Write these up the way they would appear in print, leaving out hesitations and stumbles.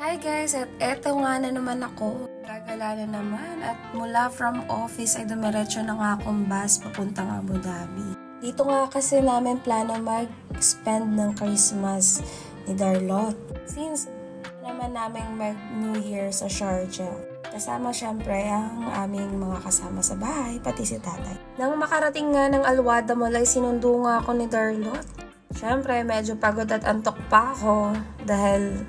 Hi guys, at eto nga na naman ako. Gagala na naman at mula from office ay dumiretso na nga akong bus papuntang Abu Dhabi. Dito nga kasi namin plano mag-spend ng Christmas ni Darlot. Since naman namin mag-New Year sa Sharjah. Kasama syempre ang aming mga kasama sa bahay, pati si tatay. Nang makarating nga ng Alwada Mall ay sinundo nga ako ni Darlot. Syempre medyo pagod at antok pa ako dahil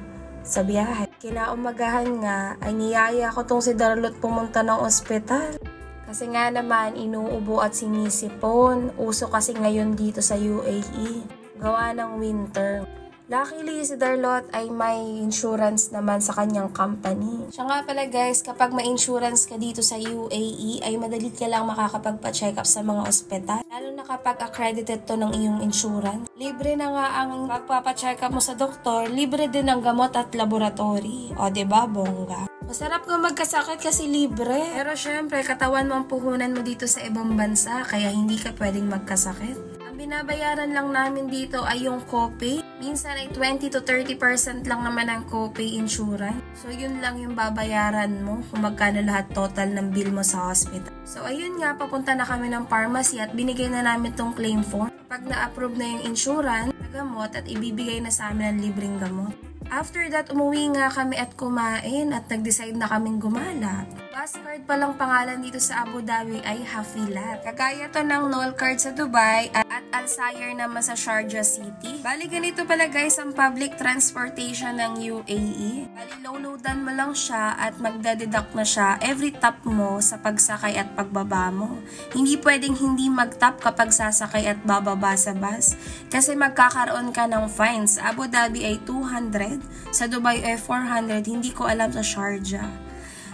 sa biyahe. Kinaumagahan nga ay niyaya ko tong si Darlot pumunta ng ospital. Kasi nga naman inuubo at sinisipon. Uso kasi ngayon dito sa UAE. Gawa ng winter. Luckily, si Darlot ay may insurance naman sa kanyang company. Siya nga pala guys, kapag may insurance ka dito sa UAE, ay madali ka lang makakapagpa-check up sa mga ospital. Lalo na kapag accredited to ng iyong insurance. Libre na nga ang pagpapa-check up mo sa doktor, libre din ang gamot at laboratory. O diba, bongga? Masarap nga magkasakit kasi libre. Pero syempre, katawan mo ang puhunan mo dito sa ibang bansa, kaya hindi ka pwedeng magkasakit. Binabayaran lang namin dito ay yung copay. Minsan ay 20 to 30% lang naman ang copay insurance. So yun lang yung babayaran mo kung magkano lahat total ng bill mo sa hospital. So ayun nga, papunta na kami ng pharmacy at binigay na namin tong claim form. Kapag na-approve na yung insurance, gamot at ibibigay na sa amin ang libreng gamot. After that, umuwi nga kami at kumain at nag-decide na kaming gumala. Bus card palang pangalan dito sa Abu Dhabi ay Hafilat. Kagaya to ng Noll card sa Dubai at Al Sayer naman sa Sharjah City. Bali ganito pala guys ang public transportation ng UAE. Bali low-loadan mo lang siya at magdededuct na siya every tap mo sa pagsakay at pagbaba mo. Hindi pwedeng hindi mag-tap kapag sasakay at bababa sa bus kasi magkakaroon ka ng fines. Sa Abu Dhabi ay 200. Sa Dubai ay 400, hindi ko alam sa Sharjah.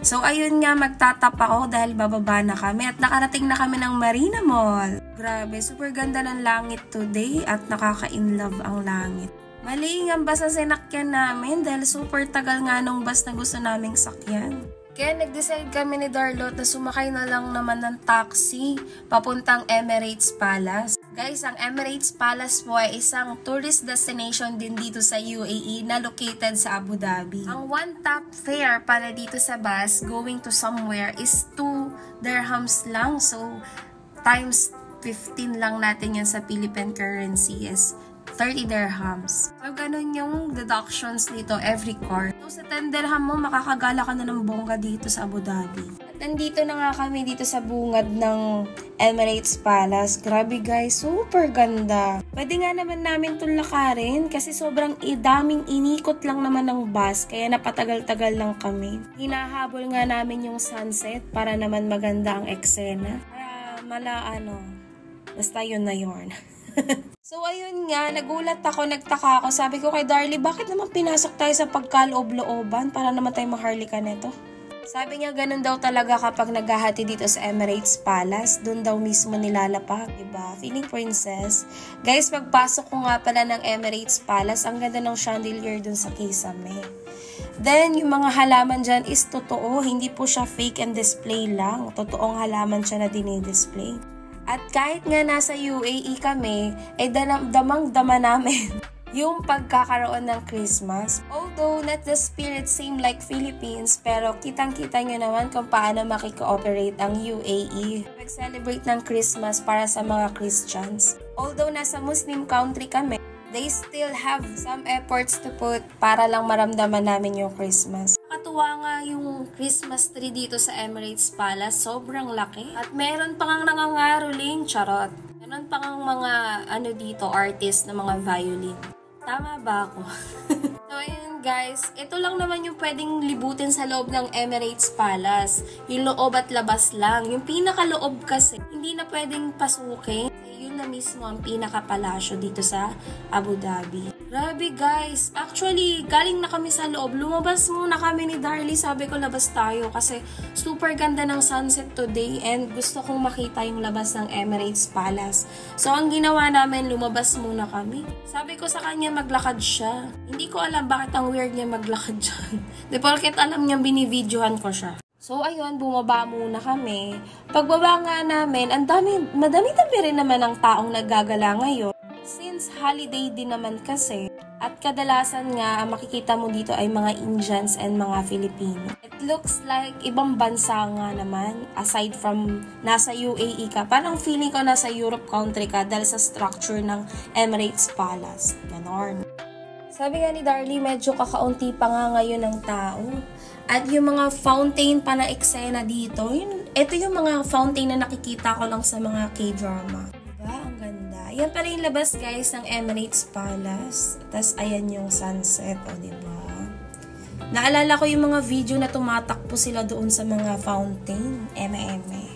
So ayun nga, magtatap ako dahil bababa na kami at nakarating na kami ng Marina Mall. Grabe, super ganda ng langit today at nakaka-inlove ang langit. Mali ang bus na sinakyan namin dahil super tagal nga nung bus na gusto naming sakyan. Kaya nag-decide kami ni Darlot na sumakay na lang naman ng taxi papuntang Emirates Palace. Guys, ang Emirates Palace po ay isang tourist destination din dito sa UAE na located sa Abu Dhabi. Ang one top fare para dito sa bus going to somewhere is 2 dirhams lang. So, times 15 lang natin yan sa Philippine currency is 30 dirhams. So, ganun yung deductions dito every car. So, sa 10 dirham mo, makakagala ka na ng bongga dito sa Abu Dhabi. At nandito na nga kami dito sa bungad ng Emirates Palace. Grabe guys, super ganda. Pwede nga naman namin itong lakarin kasi sobrang daming inikot lang naman ng bus kaya napatagal-tagal lang kami. Hinahabol nga namin yung sunset para naman maganda ang eksena. Basta yun na yun. So ayun nga, nagulat ako, nagtaka ako. Sabi ko kay Darlie, bakit naman pinasok tayo sa pagkaloob-looban para naman tayo maharlika nito? Sabi niya ganun daw talaga kapag naghahati dito sa Emirates Palace. Doon daw mismo nilalapak, diba? Feeling princess. Guys, pagpasok ko nga pala ng Emirates Palace, ang ganda ng chandelier dun sa kisame. Then, yung mga halaman dyan is totoo. Hindi po siya fake and display lang. Totoong halaman siya na dinidisplay. At kahit nga nasa UAE kami, ay damang-dama namin yung pagkakaroon ng Christmas. Although not the spirit same like Philippines, pero kitang-kita nyo naman kung paano makikooperate ang UAE. Mag-celebrate ng Christmas para sa mga Christians. Although nasa Muslim country kami, they still have some efforts to put para lang maramdaman namin yung Christmas. Nakatuwa nga yung Christmas tree dito sa Emirates Palace. Sobrang laki. At meron pa ngang nangangaroling, charot. Meron pa ngang mga dito, artist na mga violin. Tama ba ako? So ayun guys, ito lang naman yung pwedeng libutin sa loob ng Emirates Palace. Yung loob at labas lang. Yung pinakaloob kasi, hindi na pwedeng pasukin. Yun na mismo ang pinaka-palasyo dito sa Abu Dhabi. Grabe guys, actually galing na kami sa loob. Lumabas muna kami ni Darlie, sabi ko labas tayo kasi super ganda ng sunset today and gusto kong makita yung labas ng Emirates Palace. So ang ginawa namin, lumabas muna kami. Sabi ko sa kanya maglakad siya. Hindi ko alam bakit ang weird niya maglakad dyan. Di porket alam niya binividyohan ko siya. So, ayun, bumaba muna kami. Pagbaba nga namin, madami-dami rin naman ang taong naggagala ngayon. Since holiday din naman kasi, At kadalasan nga, makikita mo dito ay mga Indians and mga Filipino. It looks like ibang bansa nga naman, aside from nasa UAE ka. Parang feeling ko nasa Europe country ka dahil sa structure ng Emirates Palace. Ganon. Sabi nga ni Darlie, medyo kakaunti pa nga ngayon ng tao. At yung mga fountain pa na eksena dito, ito yung mga fountain na nakikita ko lang sa mga K-drama. Diba? Ang ganda. Yan pala yung labas guys ng Emirates Palace. Tapos ayan yung sunset, o diba? Naalala ko yung mga video na tumatakbo sila doon sa mga fountain. Eme-eme.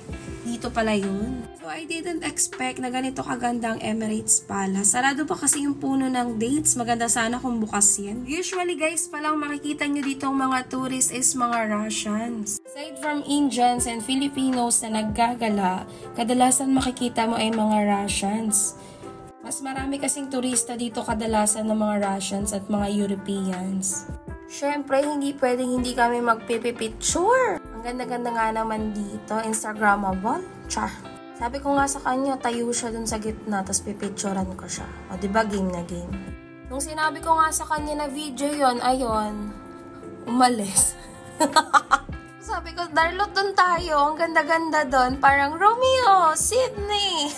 Dito pala yun. So I didn't expect na ganito kaganda ang Emirates Palace. Sarado pa kasi yung puno ng dates. Maganda sana kung bukas yan. Usually guys, palang makikita nyo dito ang mga tourists is mga Russians. Aside from Indians and Filipinos na naggagala, kadalasan makikita mo ay mga Russians. Mas marami kasing turista dito kadalasan ng mga Russians at mga Europeans. Siyempre, hindi pwedeng hindi kami magpipipicture. Ang ganda-ganda nga naman dito. Instagrammable. Char. Sabi ko nga sa kanya, tayo siya dun sa gitna, tapos pipicturean ko siya. O, diba game na game? Nung sinabi ko nga sa kanya na video yon, ayon, umalis. Sabi ko, Darlot, dun tayo. Ang ganda-ganda dun. Parang, Romeo, Sydney.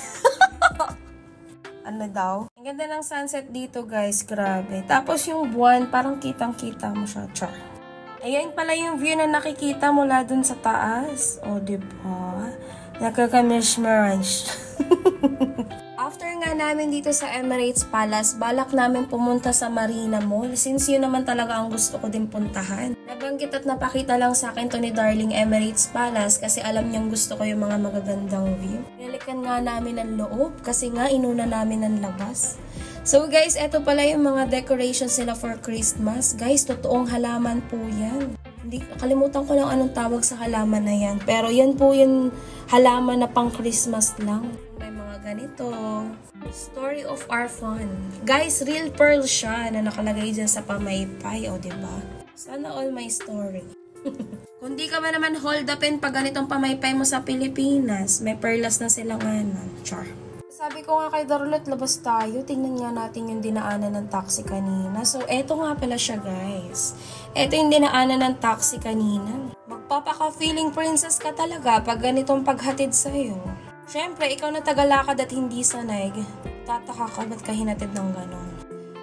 Ano daw? Ang ganda ng sunset dito guys, grabe. Tapos yung buwan, parang kitang-kita mo siya. Char. Ayan pala yung view na nakikita mula dun sa taas. O, diba? Nakakamish-marish. After nga namin dito sa Emirates Palace, balak namin pumunta sa Marina Mall since yun naman talaga ang gusto ko din puntahan. Nabanggit at napakita lang sa akin to ni Darling Emirates Palace kasi alam niyang gusto ko yung mga magagandang view. Nilikan nga namin ang loob kasi nga inuna namin ang labas. So guys, eto pala yung mga decorations nila for Christmas. Guys, totoong halaman po yan. Hindi, kalimutan ko lang anong tawag sa halaman na yan. Pero yan po yung halaman na pang Christmas lang. May mga ganito. Story of our fun. Guys, real pearl siya na nakalagay dyan sa pamaypay. O, diba? Sana all my story. Kung di ka ba naman hold upin pag ganitong pamaypay mo sa Pilipinas, may perlas na sila ngayon. Char. Sabi ko nga kay Darlot, labas tayo. Tingnan nga natin yung dinaanan ng taxi kanina. So, eto nga pala siya, guys. Eto yung dinaanan ng taxi kanina. Magpapaka-feeling princess ka talaga pag ganitong paghatid sa'yo. Siyempre, ikaw na tagalakad at hindi sanay. Tataka ka, ba't ka hinatid ng ganon?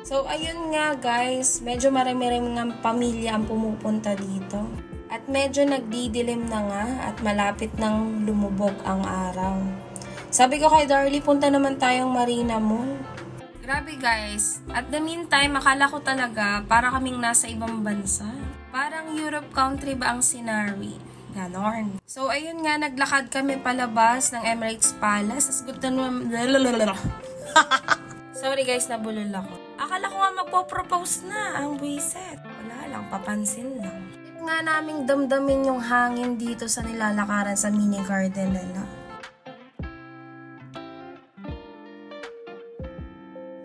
So, ayun nga, guys. Medyo marami-rami ng pamilya ang pumupunta dito. At medyo nagdidilim na nga at malapit nang lumubog ang araw. Sabi ko kay Darlie, punta naman tayong Marina Mall. Grabe guys, at the meantime, akala ko talaga para kaming nasa ibang bansa. Parang Europe country ba ang scenery? Ganon. So ayun nga, naglakad kami palabas ng Emirates Palace. As good naman... Sorry guys, nabulol ako. Akala ko nga magpo-propose na ang buwiset. Wala lang, papansin lang. Nga naming damdamin yung hangin dito sa nilalakaran sa mini garden nila.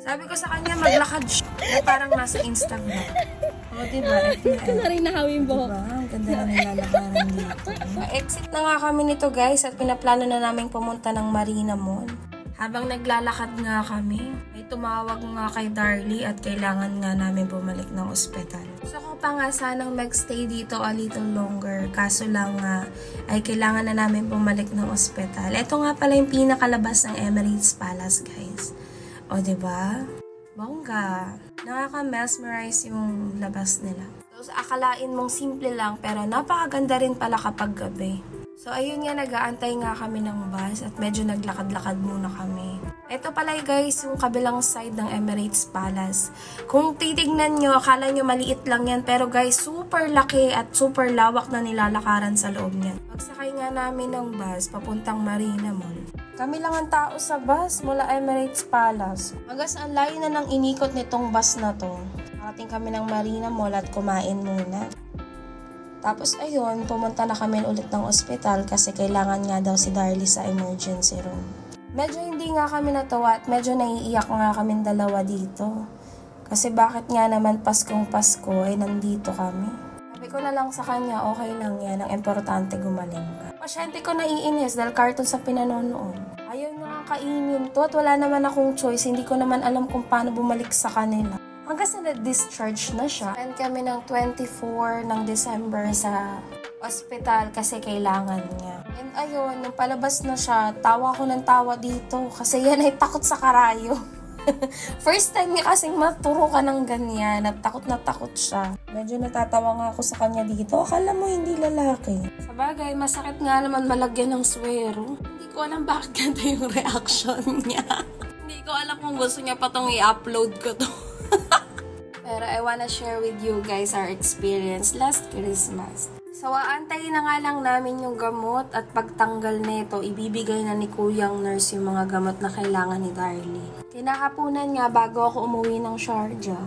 Sabi ko sa kanya, maglakad siya na parang nasa Instagram. O, diba? Ito na rin nahawin mo. Diba? Ang ganda na nilalakaran dito. Exit na nga kami nito guys at pinaplano na namin pumunta ng Marina Mall. Habang naglalakad nga kami, may tumawag nga kay Darlie at kailangan nga namin bumalik ng ospital. Gusto ko pa nga sanang magstay dito a little longer, kaso lang nga ay kailangan na namin bumalik ng ospital. Ito nga pala yung pinakalabas ng Emirates Palace guys. O, diba? Bongga. Nakaka-mesmerize yung labas nila. So, akalain mong simple lang, pero napakaganda rin pala kapag gabi. So, ayun nga, nag-aantay nga kami ng bus at medyo naglakad-lakad muna kami. Ito pala guys, yung kabilang side ng Emirates Palace. Kung titignan nyo, akala nyo maliit lang yan, pero guys, super laki at super lawak na nilalakaran sa loob niyan. Pagsakay nga namin ng bus, papuntang Marina Mall. Kami lang ang tao sa bus mula Emirates Palace. Hanggang saan layo na nang inikot nitong bus na to. Nakating kami ng Marina Mall at kumain muna. Tapos ayun, pumunta na kami ulit ng ospital kasi kailangan nga daw si Darlie sa emergency room. Medyo hindi nga kami natawa at medyo naiiyak nga kami dalawa dito. Kasi bakit nga naman Paskong Pasko ay nandito kami. Sabi ko na lang sa kanya, okay lang yan, ang importante gumaling ka. Pasyente ko naiinis dahil cartoon sa pinanonood. Ayaw nyo nga kainin to at wala naman akong choice, hindi ko naman alam kung paano bumalik sa kanila. hanggang sa na-discharge na siya. And kami ng 24 ng December sa ospital kasi kailangan niya. And ayun, nung palabas na siya, tawa ko ng tawa dito kasi yan ay takot sa karayo. First time niya kasing maturo ka ng ganyan at takot na takot siya. Medyo natatawa nga ako sa kanya dito. Akala mo hindi lalaki. Sabagay, masakit nga naman malagyan ng swero. Hindi ko alam bakit ganito yung reaction niya. Hindi ko alam kung gusto niya pa tong i-upload ko to. Pero I wanna share with you guys our experience last Christmas. So, aantayin na nga lang namin yung gamot at pagtanggal nito, ibibigay na ni Kuyang nurse yung mga gamot na kailangan ni Darlie. Kinakapunan nga bago ako umuwi ng Sharjah.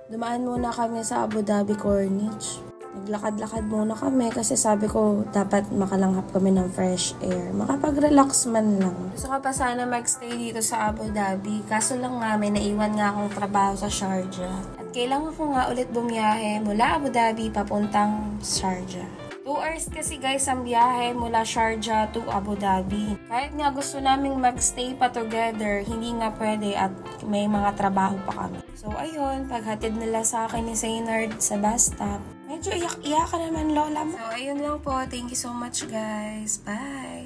Dumaan muna kami sa Abu Dhabi Corniche. Naglakad-lakad muna kami kasi sabi ko dapat makalanghap kami ng fresh air. Makapag-relax man lang. Gusto ko pa sana magstay dito sa Abu Dhabi. Kaso lang nga may naiwan nga akong trabaho sa Sharjah. At kailangan ko nga ulit bumiyahe mula Abu Dhabi papuntang Sharjah. 2 hours kasi guys ang biyahe mula Sharjah to Abu Dhabi. Kahit nga gusto naming magstay pa together, hindi nga pwede at may mga trabaho pa kami. So ayun, paghatid nila sa akin ni Saynard sa bus stop, medyo iyak-iyak ka naman lola mo. So ayun lang po, thank you so much guys. Bye!